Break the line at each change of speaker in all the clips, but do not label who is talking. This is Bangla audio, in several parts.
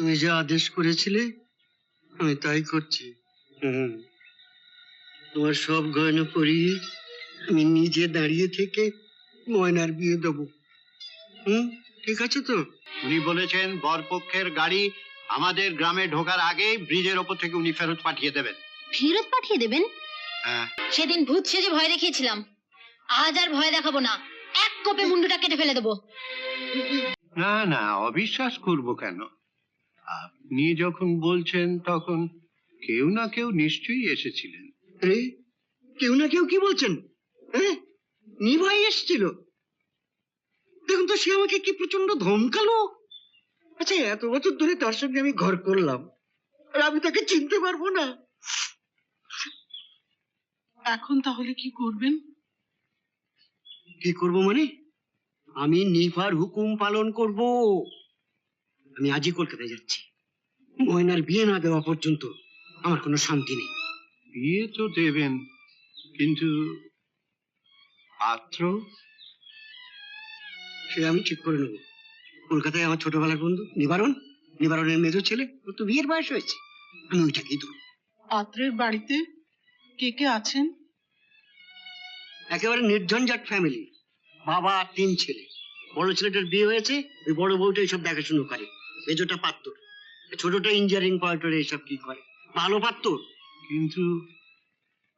তুমি যে আদেশ করেছিলে আমি তাই করছি। তোমার সব গয়না পরিয়ে আমি নিজে দাঁড়িয়ে থেকে ময়নার বিয়ে দেবো। ঠিক আছে তো?
উনি বলেছেন বরপক্ষের গাড়ি আমাদের গ্রামে ঢোকার আগে ব্রিজের ওপর থেকে উনি ফেরত পাঠিয়ে দেবেন।
ফেরত পাঠিয়ে দেবেন?
হ্যাঁ।
সেদিন ভূত সেজে ভয় দেখিয়েছিলাম, আজ আর ভয় দেখাবো না, এক কোপে মুন্ডুটা কেটে ফেলে দেবো।
না না, অবিশ্বাস করব কেন? আপনি যখন বলছেন তখন কেউ না কেউ নিশ্চয়ই এসেছিলেন।
আরে কেউ না কেউ কি বলছেন? হ্যাঁ, নিভাই এসেছিল। দেখুন তো, সে আমাকে কি প্রচন্ড ধমকালো। আচ্ছা, এত বছর ধরে তার সঙ্গে আমি ঘর করলাম, আর আমি তাকে চিনতে পারবো না?
এখন তাহলে কি করবেন?
কি করব মানে? আমি নিভার হুকুম পালন করব। আমি আজই কলকাতায় যাচ্ছি। ময়নার বিয়ে না দেওয়া পর্যন্ত আমার কোনো শান্তি নেই।
বিয়ে তো দেবেন, কিন্তু পাত্র?
সে আমি ঠিক করে নেবো। কলকাতায় আমার ছোটবেলার বন্ধু নিবারণের মেজো ছেলে, ওর তো বিয়ের বয়স হয়েছে, আমি ওইটাকেই দেবো।
পাত্রের বাড়িতে কে কে আছেন?
একেবারে নির্ঝঞ্ঝাট ফ্যামিলি, বাবা আর 3 ছেলে। বড় ছেলেটার বিয়ে হয়েছে, ওই বড় বউটা এইসব দেখাশুনো করে। মেজোটা পাত্র, ছোটটা ইঞ্জিনিয়ারিং পড়াটরে এইসব কি করে, ভালো পাত্র।
কিন্তু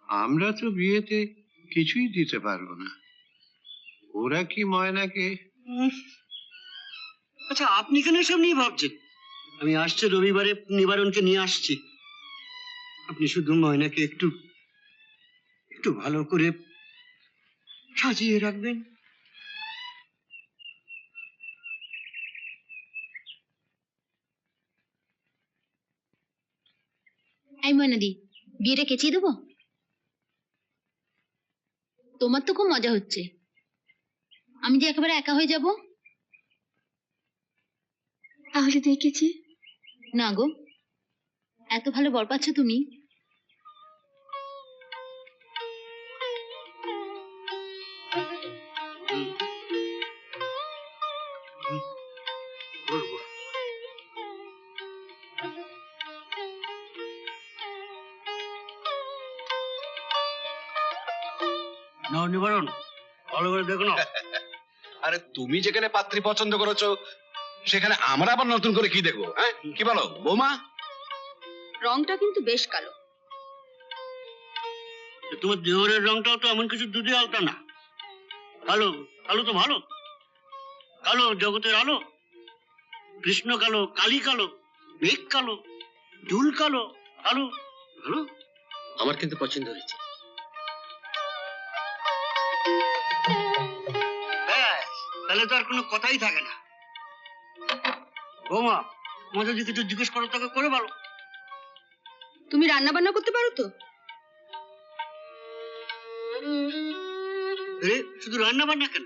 আমরা তো বিয়েতে কিছুই দিতে পারবো না। ওরা কি ময়নাকে?
আচ্ছা, আপনি কেন এসব নিয়ে ভাবছেন? আমি আসছে রবিবারে নিবারণকে নিয়ে আসছি। আপনি শুধু ময়নাকে একটু একটু ভালো করে সাজিয়ে রাখবেন।
এই ময়নাদি, বিয়েটা কেচিয়ে দেবো? তোমার তো খুব মজা হচ্ছে, আমি যে একেবারে একা হয়ে যাব। তাহলে দেখেছি না গো, এত ভালো বর পাচ্ছ তুমি।
না নিবারণ, ভালো করে দেখো না।
আরে তুমি যেখানে পাত্রী পছন্দ করেছো সেখানে আমরা আবার নতুন করে কি দেখবো? হ্যাঁ, কি বলো বৌমা?
রংটা কিন্তু বেশ কালো।
তোমার দেহরের রংটাও তো এমন কিছু দুধে আলতা না। কালো কালো তো ভালো, কালো জগতের আলো। কৃষ্ণ কালো, কালী কালো, মেঘ কালো, চুল কালো, কালো ভালো।
আমার কিন্তু পছন্দ হয়েছে।
তাহলে তো আর কোনো কথাই থাকে না। বৌমা, তোমার যদি কিছু জিজ্ঞেস করো তাকে করে বলো।
তুমি রান্না বান্না করতে পারো তো?
শুধু রান্না বান্না কেন,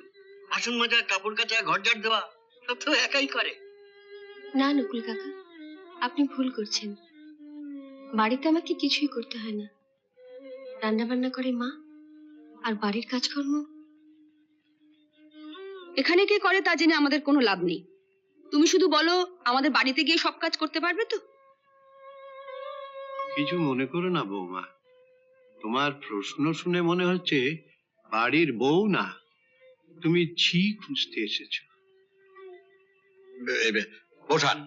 বাসন মাজা, কাপড় কাচা, ঘর ঝাড় দেওয়া সব তো একাই করে।
না নকুল কাকা, আপনি ভুল করছেন। বাড়িতে আমাকে কিছুই করতে হয় না, রান্না বান্না করে মা, আর বাড়ির কাজকর্ম
এখানে কে করে তা জেনে আমাদের কোনো লাভ নেই। তুমি শুধু বলো আমাদের বাড়িতে গিয়ে সব কাজ করতে পারবে তো?
কিছু মনে করো না বৌমা, তোমার প্রশ্ন শুনে মনে হচ্ছে বাড়ির বউ না, তুমি ছি খুঁজতে এসেছো।
বোঝান,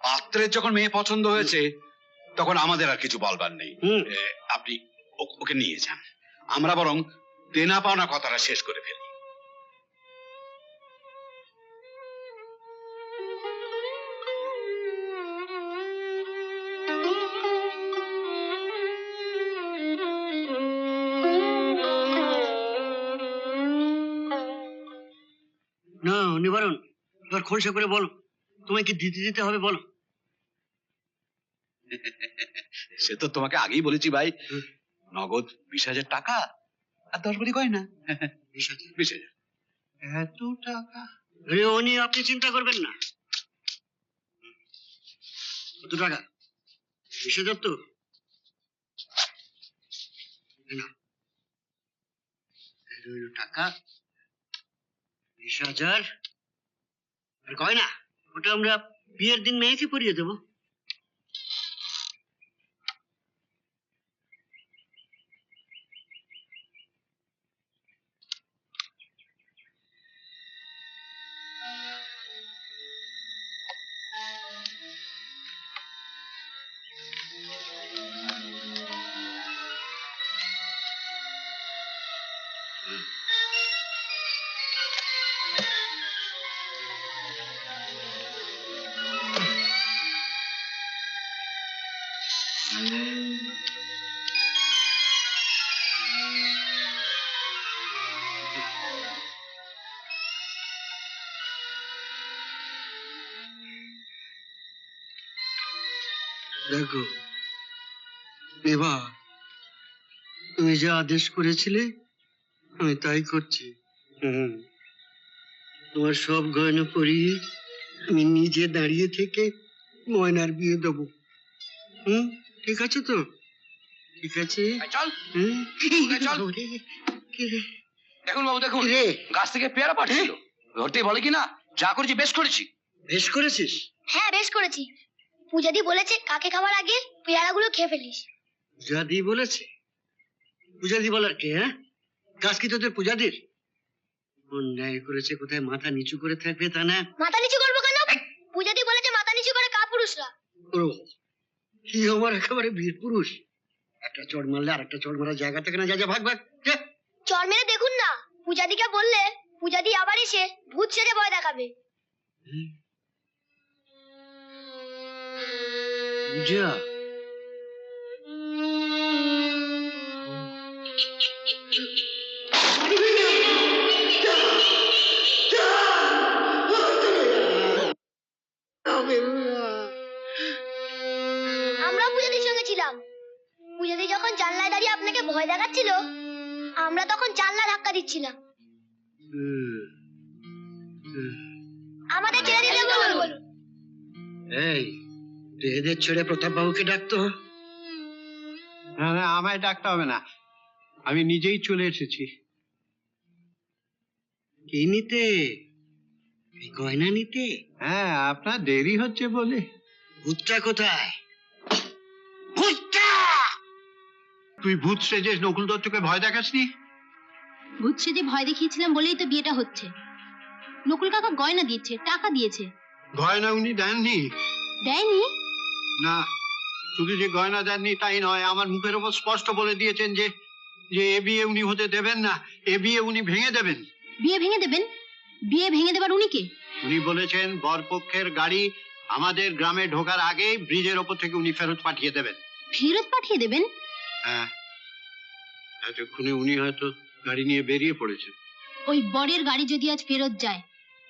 পাত্রের যখন মেয়ে পছন্দ হয়েছে তখন আমাদের আর কিছু বলবার নেই। আপনি ওকে নিয়ে যান, আমরা বরং দেনা পাওনা কথাটা শেষ করে ফেলি।
না নিবারণ, এবার খোলসা করে বলো, তোমায় কি দিতে দিতে হবে বলো।
সে তো তোমাকে আগেই বলেছি ভাই, নগদ 20,000 টাকা আর 10 ভরি গয়না। 20,000।
এত টাকা?
ও নিয়ে আপনি চিন্তা করবেন না। কত টাকা? 20,000 তো? টাকা 20,000 আর গয়না, ওটা আমরা বিয়ের দিন মেয়েকে পরিয়ে দেবো। দেখো এবার তুমি যে আদেশ করেছিলে আমি তাই করছি। তোমার সব গয়না পরিয়ে আমি নিজে দাঁড়িয়ে থেকে ময়নার বিয়ে দেবো। ঠিক আছে তো? ঠিক আছে।
চল চল।
কি রে?
দেখুন বাবু দেখুন,
রে?
গাছ থেকে পেয়ারা পাচ্ছিল, ধরতেই বলে কিনা যা করেছি বেশ করেছি।
বেশ করেছিস?
হ্যাঁ বেশ করেছি। পূজাদি বলেছে কাকে খাওয়ার আগে পেয়ারাগুলো খেয়ে ফেলিস।
পূজাদি বলেছে? পূজাদি বলার কে? হ্যাঁ, গাছ কি তোদের পূজাদির? অন্যায় করেছে, কোথায় মাথা নিচু করে থাকবে তা না।
মাথা নিচু করবো কেন? পূজাদি বলেছে মাথা নিচু করে কাপুরুষরা।
ও, কি আমার একেবারে বীর পুরুষ। একটা চড় মারলে আর একটা চড় মারার জায়গা থেকে না, যা যা ভাগ ভাগ যা।
চর মেরে দেখুন না, পূজাদিকে বললে পূজাদি আবার এসে ভূত সেজে ভয় দেখাবে।
পূজা,
আমরাও পূজাদির সঙ্গে ছিলাম। পূজাদি যখন জানলায় দাঁড়িয়ে আপনাকে ভয় দেখাচ্ছিল, আমরা তখন জানলা ধাক্কা দিচ্ছিলাম। আমাদের ছেড়ে দিতে বলুন।
এই তুই এদের ছেড়ে প্রতাপ বাবুকে ডাকতো।
না না, আমায় ডাকতে হবে না, আমি নিজেই চলে এসেছি।
কি নিতে? এই গয়না নিতে?
হ্যাঁ, আপনার দেরি হচ্ছে বলে।
ভূতটা কোথায়? ভূতটা!
তুই ভূত সেজে নকুল দত্তকে ভয় দেখাসনি?
ভূত সেজে ভয় দেখিয়েছিলাম বলেই তো বিয়েটা হচ্ছে। নকুল কাকা গয়না দিয়েছে, টাকা দিয়েছে।
গয়না উনি দেননি।
দেয়নি?
না, শুধু যে গয়না দেননি তাই নয়, আমার মুখের ওপর স্পষ্ট বলে দিয়েছেন যে যে এ বিয়ে উনি হতে দেবেন না, এ বিয়ে উনি ভেঙে দেবেন।
বিয়ে ভেঙে দেবেন? বিয়ে ভেঙে দেবার উনি কে?
উনি বলেছেন বরপক্ষের গাড়ি আমাদের গ্রামে ঢোকার আগেই ব্রিজের ওপর থেকে উনি ফেরত পাঠিয়ে দেবেন।
ফেরত পাঠিয়ে দেবেন?
হ্যাঁ, এতক্ষণে উনি হয়তো গাড়ি নিয়ে বেরিয়ে পড়েছেন।
ওই বরের গাড়ি যদি আজ ফেরত যায়,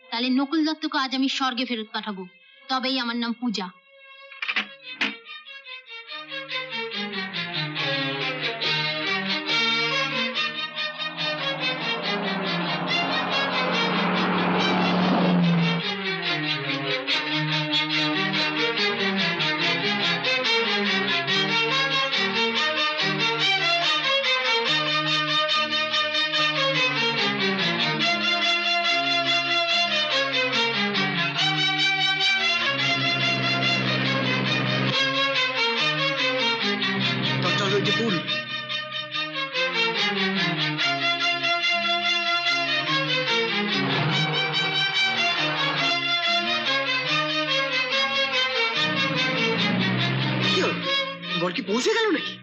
তাহলে নকুল দত্তকে আজ আমি স্বর্গে ফেরত পাঠাবো। তবেই আমার নাম পূজা।
চল ওই যে পুল। কি হলো? বর কি পৌঁছে গেল নাকি?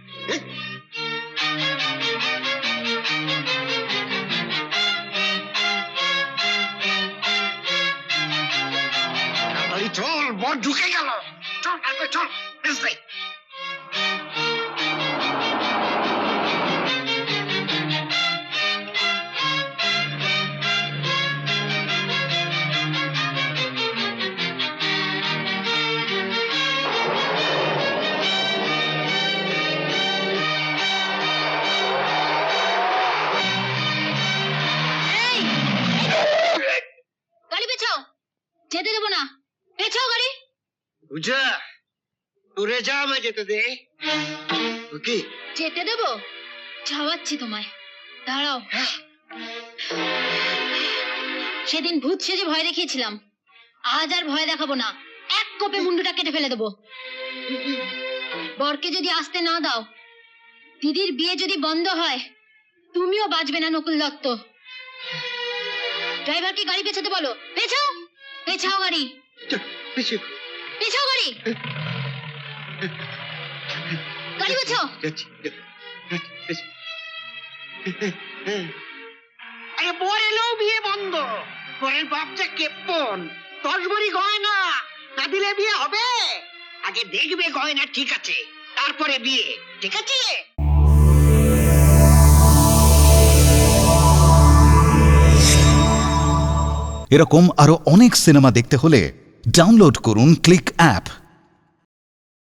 চল, বর ঢুকে গেল। চল চল,
গাড়ি পেছাও, যেতে দেবো না। পেছাও গাড়ি।
পূজা, তোরে যা, আমায় যেতে দে। ওকে,
যেতে দেবো? যাওয়াচ্ছি তোমায়, দাঁড়াও। সেদিন ভূত সেজে ভয় দেখিয়েছিলাম, আজ আর ভয় দেখাবো না। এক কোপে মুন্ডুটা কেটে ফেলে দেবো। বরকে যদি আসতে না দাও, দিদির বিয়ে যদি বন্ধ হয়, তুমিও বাঁচবে না নকুল দত্ত। ড্রাইভারকে গাড়ি পেছাতে বলো। পেছাও, পেছাও গাড়ি, পেছাও গাড়ি, গাড়ি পেছাও।
আরে বর এলেও বিয়ে বন্ধ। বরের বাপ যে কেপন, 10 ভরি গয়না না দিলে বিয়ে হবে? আগে দেখবে গয়না ঠিক আছে, তারপরে বিয়ে, ঠিক আছে?
এরকম আরো অনেক সিনেমা দেখতে হলে ডাউনলোড করুন ক্লিক অ্যাপ।